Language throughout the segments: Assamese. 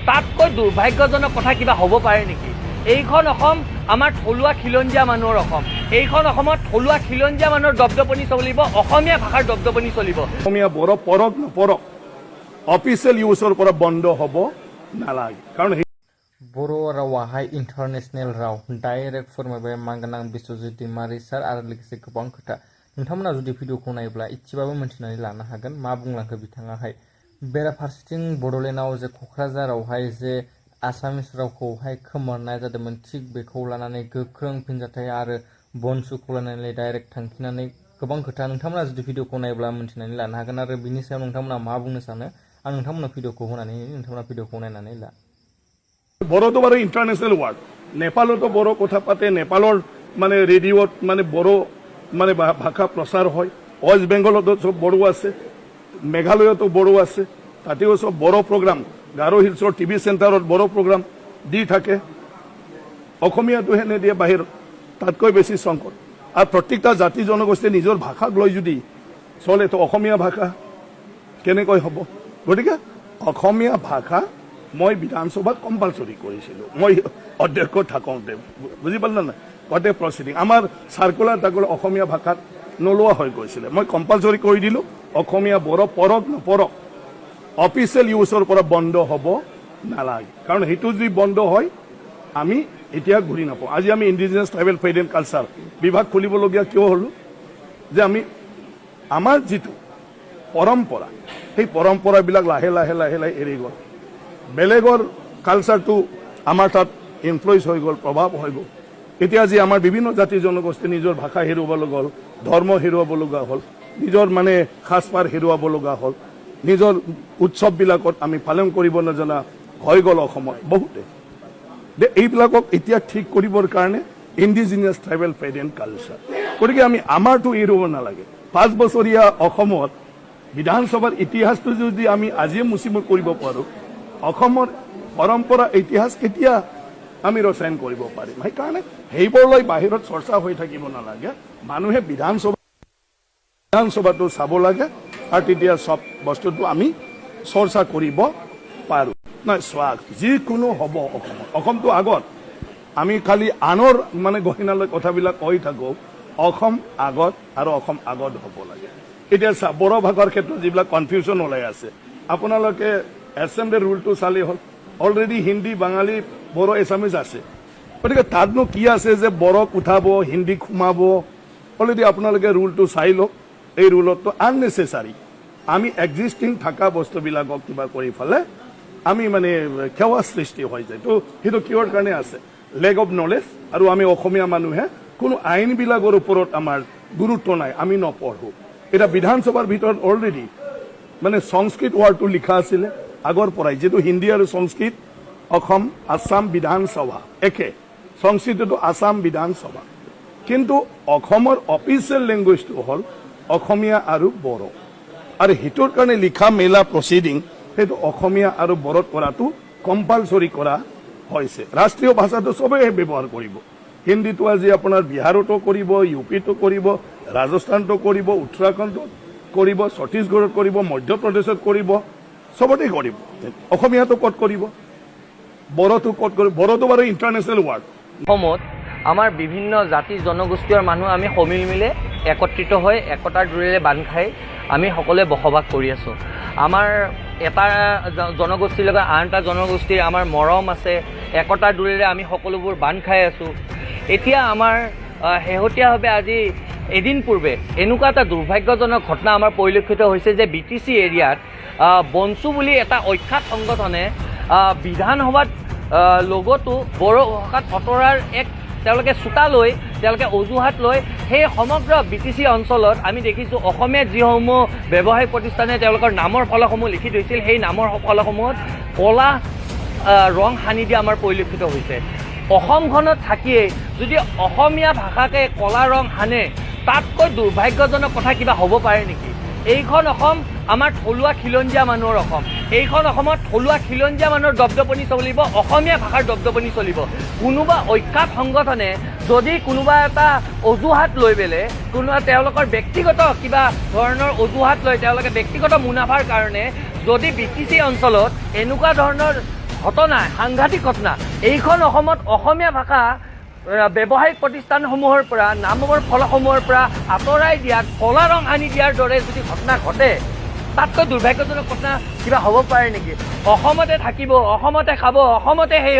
তাতকৈ দুৰ্ভাগ্যজনক কথা কিবা হ'ব পাৰে নেকি? এইখন অসম আমাৰ থলুৱা খিলঞ্জীয়া মানুহৰ অসম। এইখন অসমত থলুৱা খিলঞ্জীয়া মানুহৰ দপদপনি চলিব, অসমীয়া ভাষাৰ দপদপনি চলিব। অসমীয়া বড়ো পৰক নপৰক অফিচিয়েল ইউজৰ পৰা বন্ধ হ'ব নালাগে, কাৰণ बर' रावाहाय इन्टारनेशनेल राव डाइरेक्ट फोरमायबाय मानगोनां बिस्वजित दैमारि सार आरो लोगोसे गोबां खोथा। नोंथांमोना जुदि भिडिअखौ नायोब्ला एसेबाबो मिन्थिनानै लानो हागोन मा बुंलांखो बिथाङाहाय। बेराफारसेथिं बड'लेण्डआव जे क'क्राझारावहाय जे आसामिस रावखौहाय खोमोरनाय जादोंमोन, थिग बेखौ लानानै गोख्रों फिनजाथाय आरो बनसुखौ लानानै डाइरेक्ट थांखिनानै गोबां खोथा। नोंथांमोना जुदि भिडिअखौ नायोब्ला मिन्थिनानै लानो हागोन आरो बिनि सायाव नोंथांमोना मा बुंनो सानो आं नोंथांमोना भिडिअखौ होनानै नोंथांमोना भिडिअखौ नायनानै ला। বড়োটো বাৰু ইণ্টাৰনেশ্যনেল ৱাৰ্ড। নেপালতো বড়ো কথা পাতে, নেপালৰ মানে ৰেডিঅ'ত মানে বড়ো মানে ভাষা প্ৰচাৰ হয়। ৱেষ্ট বেংগলতো চব বড়ো আছে, মেঘালয়তো বড়ো আছে, তাতেও চব বড়ো প্ৰগ্ৰাম। গাৰো হিলছৰ টিভি চেণ্টাৰত বড়ো প্ৰগ্ৰাম দি থাকে। অসমীয়াটোহে নিদিয়ে বাহিৰত, তাতকৈ বেছি সংকট। আৰু প্ৰত্যেকটা জাতি জনগোষ্ঠীয়ে নিজৰ ভাষাক লৈ যদি চলে তো অসমীয়া ভাষা কেনেকৈ হ'ব? গতিকে অসমীয়া ভাষা মই বিধানসভাত কম্পালচৰি কৰিছিলোঁ, মই অধ্যক্ষ থাকোঁতে, বুজি পালে নাই? গোটেই প্ৰচিডিং আমাৰ চাৰ্কুলাৰ তাকুলাৰ অসমীয়া ভাষাত নোলোৱা হৈ গৈছিলে। মই কম্পালচৰি কৰি দিলোঁ অসমীয়া বড়ো পৰক নপৰক অফিচিয়েল ইউজৰ পৰা বন্ধ হ'ব নালাগে, কাৰণ সেইটো যদি বন্ধ হয় আমি এতিয়া ঘূৰি নাপাওঁ। আজি আমি indigenous tribal faith and culture বিভাগ খুলিবলগীয়া কিয় হ'লোঁ? যে আমি আমাৰ যিটো পৰম্পৰা, সেই পৰম্পৰাবিলাক লাহে লাহে লাহে লাহে এৰি গ'ল। বেলেগৰ কালচাৰটো আমাৰ তাত ইনফ্লুৱেঞ্চ হৈ গ'ল, প্ৰভাৱ হৈ গ'ল। এতিয়া যি আমাৰ বিভিন্ন জাতি জনগোষ্ঠী নিজৰ ভাষা হেৰুৱাব লগা হ'ল, ধৰ্ম হেৰুৱাব লগা হ'ল, নিজৰ মানে সাজপাৰ হেৰুৱাব লগা হ'ল, নিজৰ উৎসৱবিলাকত আমি পালন কৰিব নজনা হৈ গ'ল অসমত বহুতে। এইবিলাকক এতিয়া ঠিক কৰিবৰ কাৰণে indigenous tribal faith and culture. গতিকে আমি আমাৰটো এৰিব নালাগে। 5 বছৰীয়া অসমত বিধানসভাৰ ইতিহাসটো যদি আমি আজিয়ে মুচিব কৰিব পাৰোঁ, অসমৰ পৰম্পৰা ইতিহাস কেতিয়া আমি ৰচায়ন কৰিব পাৰিম? সেইকাৰণে সেইবোৰলৈ বাহিৰত চৰ্চা হৈ থাকিব নালাগে। মানুহে বিধানসভাটো চাব লাগে আৰু তেতিয়া চব বস্তুটো আমি চৰ্চা কৰিব পাৰোঁ। নাই চোৱা, যিকোনো হ'ব অসমত, অসমটো আগত। আমি খালি আনৰ মানে গহিনালৈ কথাবিলাক কৈ থাকোঁ, অসম আগত আৰু অসম আগত হ'ব লাগে। এতিয়া বড়ো ভাষাৰ ক্ষেত্ৰত যিবিলাক কনফিউজন ওলাই আছে, আপোনালোকে এছেম্বলিৰ ৰুলটো চালেই হ'ল। অলৰেডি হিন্দী, বাঙালী, বড়ো, এছামিজ আছে। গতিকে তাতনো কি আছে যে বড়োক উঠাব, হিন্দীক সোমাব? অলৰেডি আপোনালোকে ৰুলটো চাই লওক। এই ৰুলতটো আননেচেচাৰী আমি এক্সিষ্টিং থকা বস্তুবিলাকক কিবা কৰি ফালে আমি মানে সেৱা সৃষ্টি হৈ যায়। তো সেইটো কিহৰ কাৰণে আছে? Lake of knowledge. আৰু আমি অসমীয়া মানুহে কোনো আইনবিলাকৰ ওপৰত আমাৰ গুৰুত্ব নাই, আমি নপঢ়োঁ। এতিয়া বিধানসভাৰ ভিতৰত অলৰেডি মানে সংস্কৃত ৱাৰ্ডটো লিখা আছিলে আগৰ পৰাই, যিটো হিন্দী আৰু সংস্কৃত অসম আছাম বিধানসভা একে, সংস্কৃতটো আছাম বিধানসভা। কিন্তু অসমৰ অফিচিয়েল লেংগুৱেজটো হ'ল অসমীয়া আৰু বড়ো, আৰু সেইটোৰ কাৰণে লিখা মেলা প্ৰচিডিং সেইটো অসমীয়া আৰু বড়োত কৰাটো কম্পালচৰি কৰা হৈছে। ৰাষ্ট্ৰীয় ভাষাটো চবেই ব্যৱহাৰ কৰিব। হিন্দীটো আজি আপোনাৰ বিহাৰতো কৰিব, ইউপিতো কৰিব, ৰাজস্থানতো কৰিব, উত্তৰাখণ্ডত কৰিব, ছত্তীশগড়ত কৰিব, মধ্যপ্ৰদেশত কৰিব, চবতে কৰিব। অসমীয়াটো ক'ত কৰিব? বড়োটো ক'ত কৰিব? বড়োটো বাৰু ইণ্টাৰনেশ্যনেল ৱাৰ্ড। অসমত আমাৰ বিভিন্ন জাতি জনগোষ্ঠীৰ মানুহ আমি সমিল মিলে একত্ৰিত হৈ একতাৰ ডোৰেৰে বান্ধ খাই আমি সকলোৱে বসবাস কৰি আছোঁ। আমাৰ এটা জনগোষ্ঠীৰ লগত আন এটা জনগোষ্ঠীৰ আমাৰ মৰম আছে, একতাৰ ডোৰেৰে আমি সকলোবোৰ বান্ধ খাই আছোঁ। এতিয়া আমাৰ শেহতীয়াভাৱে আজি এদিন পূৰ্বে এনেকুৱা এটা দুৰ্ভাগ্যজনক ঘটনা আমাৰ পৰিলক্ষিত হৈছে যে BTC এৰিয়াত বনচু বুলি এটা অখ্যাত সংগঠনে বিধানসভাত লগতো বড়ো ভাষাত অতৰাৰ এক তেওঁলোকে চোতা লৈ, তেওঁলোকে অজুহাত লৈ সেই সমগ্ৰ BTC অঞ্চলত আমি দেখিছোঁ অসমীয়া যিসমূহ ব্যৱসায়িক প্ৰতিষ্ঠানে তেওঁলোকৰ নামৰ ফলকসমূহ লিখি থৈছিল, সেই নামৰ ফলকসমূহত ক'লা ৰং সানি দিয়া আমাৰ পৰিলক্ষিত হৈছে। অসমখনত থাকিয়েই যদি অসমীয়া ভাষাকে ক'লা ৰং সানে, তাতকৈ দুৰ্ভাগ্যজনক কথা কিবা হ'ব পাৰে নেকি? এইখন অসম আমাৰ থলুৱা খিলঞ্জীয়া মানুহৰ অসম। এইখন অসমত থলুৱা খিলঞ্জীয়া মানুহৰ দপদপনি চলিব, অসমীয়া ভাষাৰ দপদপনি চলিব। কোনোবা অখ্যাত সংগঠনে যদি কোনোবা এটা অজুহাত লৈ পেলাই কোনোবা তেওঁলোকৰ ব্যক্তিগত কিবা ধৰণৰ অজুহাত লৈ তেওঁলোকে ব্যক্তিগত মুনাফাৰ কাৰণে যদি BTC অঞ্চলত এনেকুৱা ধৰণৰ ঘটনা, সাংঘাতিক ঘটনা। এইখন অসমত অসমীয়া ভাষা ব্যৱসায়িক প্ৰতিষ্ঠানসমূহৰ পৰা, নামৰ ফলকসমূহৰ পৰা আঁতৰাই দিয়াত, কলা ৰং আনি দিয়াৰ দৰে যদি ঘটনা ঘটে, তাতকৈ দুৰ্ভাগ্যজনক ঘটনা কিবা হ'ব পাৰে নেকি? অসমতে থাকিব, অসমতে খাব, অসমতে সেই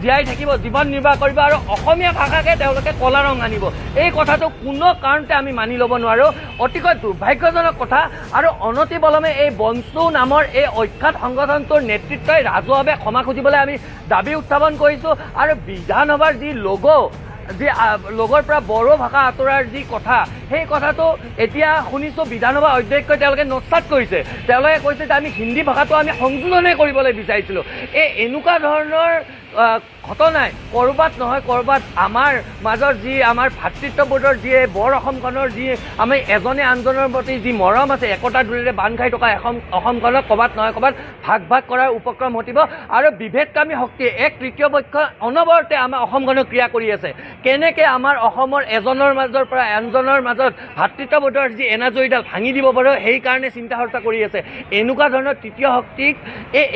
জীয়াই থাকিব, জীৱন নিৰ্বাহ কৰিব, আৰু অসমীয়া ভাষাকে তেওঁলোকে কলা ৰং আনিব। এই কথাটো কোনো কাৰণতে আমি মানি ল'ব নোৱাৰোঁ। অতিকৈ দুৰ্ভাগ্যজনক কথা। আৰু অনতিপলমে এই বনচু নামৰ এই অখ্যাত সংগঠনটোৰ নেতৃত্বই ৰাজহুৱাভাৱে ক্ষমা খুজিবলৈ আমি দাবী উত্থাপন কৰিছোঁ। আৰু বিধানসভাৰ যি লগৰ পৰা বড়ো ভাষা আঁতৰাৰ যি কথা, সেই কথাটো এতিয়া শুনিছোঁ বিধানসভা অধ্যক্ষই তেওঁলোকে নস্যাৎ কৰিছে। তেওঁলোকে কৈছে যে আমি হিন্দী ভাষাটো আমি সংশোধনহে কৰিবলৈ বিচাৰিছিলোঁ। এনেকুৱা ধৰণৰ ঘটনাই ক'ৰবাত নহয় ক'ৰবাত আমাৰ মাজৰ যি আমাৰ ভাতৃত্ববোধৰ যি বৰ অসমখনৰ যি আমি এজনে আনজনৰ প্ৰতি যি মৰম আছে, একতাৰ দোলেৰে বান্ধ খাই থকা অসমখনক ক'ৰবাত নহয় ক'ৰবাত ভাগ কৰাৰ উপক্ৰম ঘটিব। আৰু বিভেদকামী শক্তিয়ে এক তৃতীয় পক্ষ অনবৰতে আমাৰ অসমখনক ক্ৰিয়া কৰি আছে। কেনেকৈ আমাৰ অসমৰ এজনৰ মাজৰ পৰা আনজনৰ মাজত ভাতৃত্ববোধৰ যি এনাজৰীডাল ভাঙি দিব পাৰোঁ, সেইকাৰণে চিন্তা চৰ্চা কৰি আছে। এনেকুৱা ধৰণৰ তৃতীয় শক্তিক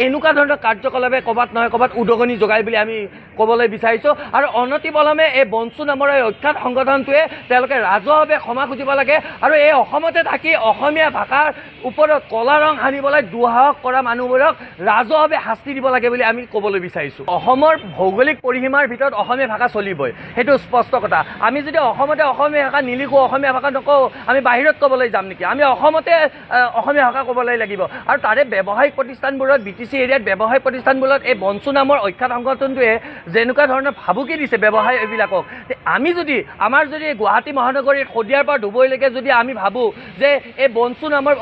এনেকুৱা ধৰণৰ কাৰ্যকলাপে ক'ৰবাত নহয় ক'ৰবাত উদগনি যোগাই বুলি আমি ক'বলৈ বিচাৰিছোঁ। আৰু অনতিপলমে এই বনচু নামৰ এই অখ্যাত সংগঠনটোৱে তেওঁলোকে ৰাজহুৱাভাৱে ক্ষমা খুজিব লাগে। আৰু এই অসমতে থাকি অসমীয়া ভাষাৰ ওপৰত কলা ৰং সানিবলৈ দুঃসাহস কৰা মানুহবোৰক ৰাজহুৱাভাৱে শাস্তি দিব লাগে বুলি আমি ক'বলৈ বিচাৰিছোঁ। অসমৰ ভৌগোলিক পৰিসীমাৰ ভিতৰত অসমীয়া ভাষা চলিবই, সেইটো স্পষ্ট কথা। আমি যদি অসমতে অসমীয়া ভাষা নিলিখোঁ, অসমীয়া ভাষা নকওঁ, আমি বাহিৰত ক'বলৈ যাম নেকি? আমি অসমতে অসমীয়া ভাষা ক'বলৈ লাগিব। আৰু তাৰে ব্যৱসায়িক প্ৰতিষ্ঠানবোৰত, BTC এৰিয়াত ব্যৱসায়িক প্ৰতিষ্ঠানবোৰত এই বনচু নামৰ অখ্যাত সংগঠনটোৱে যেনেকুৱা ধৰণৰ ভাবুকি দিছে ব্যৱসায় এইবিলাকক, আমি যদি আমাৰ যদি গুৱাহাটী মহানগৰীত শদিয়াৰ পৰা ডুবৈলৈকে যদি আমি ভাবোঁ যে এই বনচু নামৰ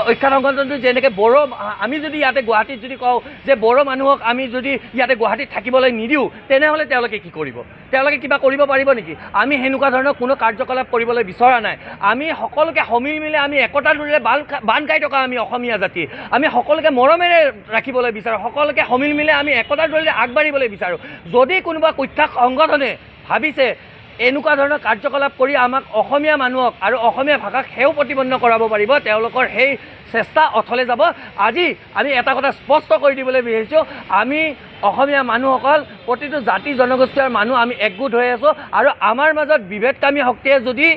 অখ্যাত সংগঠনটো যেনেকৈ বড়ো, আমি যদি ইয়াতে গুৱাহাটীত যদি কওঁ যে বড়ো মানুহক আমি যদি ইয়াতে গুৱাহাটীত থাকিবলৈ নিদিওঁ, তেনেহ'লে তেওঁলোকে কি কৰিব? তেওঁলোকে কিবা কৰিব পাৰিব নেকি? আমি সেনেকুৱা ধৰণৰ কোনো কাৰ্যকলাপ কৰিবলৈ বিচৰা নাই। আমি সকলোকে সমিল মিলে আমি একতাৰ দোলেৰে বান্ধ খাই থকা আমি অসমীয়া জাতি, আমি সকলোকে মৰমেৰে ৰাখিবলৈ বিচাৰোঁ, সকলোকে সমিল মিলে আমি একতাৰ দোলেৰে আগবাঢ়িবলৈ বিচাৰোঁ। যদি কোনোবা কুখ্যাত সংগঠনে ভাবিছে এনেকুৱা ধৰণৰ কাৰ্যকলাপ কৰি আমাক অসমীয়া মানুহক আৰু অসমীয়া ভাষাক সেও প্ৰতিপন্ন কৰাব পাৰিব, তেওঁলোকৰ সেই চেষ্টা অথলে যাব। আজি আমি এটা কথা স্পষ্ট কৰি দিবলৈ বিচাৰিছোঁ, আমি অসমীয়া মানুহসকল প্ৰতিটো জাতি জনগোষ্ঠীৰ মানুহ আমি একগোট হৈ আছোঁ। আৰু আমাৰ মাজত বিভেদকামী শক্তিয়ে যদি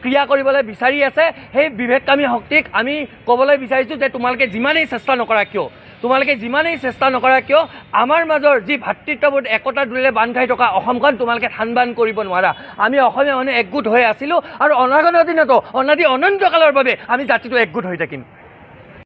ক্ৰিয়া কৰিবলৈ বিচাৰি আছে, সেই বিভেদকামী শক্তিক আমি ক'বলৈ বিচাৰিছোঁ যে তোমালোকে যিমানেই চেষ্টা নকৰা কিয় আমাৰ মাজৰ যি ভাতৃত্ববোধ একতাৰ দোলেৰে বান্ধ খাই থকা অসমখন তোমালোকে থান বান কৰিব নোৱাৰা। আমি অসমীয়া মানুহ একগোট হৈ আছিলোঁ আৰু অনাগত দিনতো অনাদি অনন্তকালৰ বাবে আমি জাতিটো একগোট হৈ থাকিম।